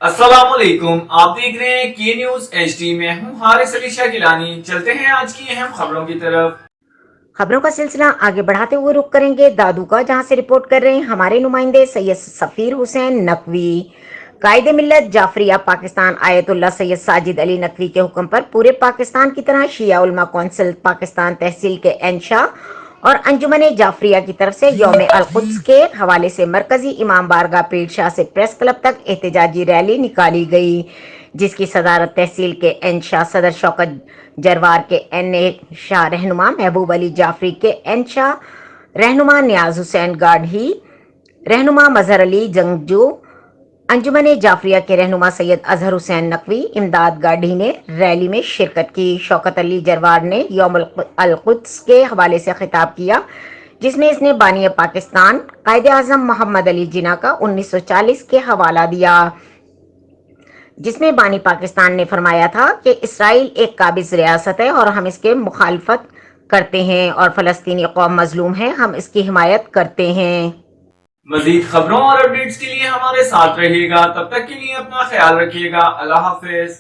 अस्सलामुअलैकुम, आप देख रहे हैं के न्यूज HD में हूं हारिस अली शाह गिलानी। चलते हैं आज की अहम खबरों की तरफ। खबरों का सिलसिला आगे बढ़ाते हुए रुक करेंगे दादू का, जहां से रिपोर्ट कर रहे हैं हमारे नुमाइंदे सैयद सफीर हुसैन नकवी। कायदे मिल्लत जाफरिया पाकिस्तान आयतुल्ला सैयद साजिद अली नकवी के हुक्म पर पूरे पाकिस्तान की तरह शिया उलमा कौंसिल पाकिस्तान तहसील के एनशा और अंजुमन जाफरिया की तरफ से यौम अल कुद्स के हवाले से मरकजी इमाम बारगाह पीरशाह से प्रेस क्लब तक एहतजाजी रैली निकाली गई, जिसकी सदारत तहसील के एन शाह सदर शौकत जरवार के एन ए शाह रहनुमा महबूब अली जाफरी के एन शाह रहनुमा नियाज हुसैन गाढ़ी रहनुमा मजहर अली जंगजू अंजुमन जाफरिया के रहनुमा सैयद अजहर हुसैन नकवी इमदाद गाढ़ी ने रैली में शिरकत की। शौकत अली जरवार ने यौम अल कुद्स के हवाले से खिताब किया, जिसमें इसने बानी पाकिस्तान कायदे आजम मोहम्मद अली जिन्ना का 1940 के हवाला दिया, जिसमें बानी पाकिस्तान ने फरमाया था कि इसराइल एक काबिज रियासत है और हम इसके मुखालफत करते हैं और फलस्तीनी कौम मजलूम है, हम इसकी हिमायत करते हैं। मजीद खबरों और अपडेट्स के लिए हमारे साथ रहिएगा। तब तक के लिए अपना ख्याल रखिएगा। अल्लाह हाफिज।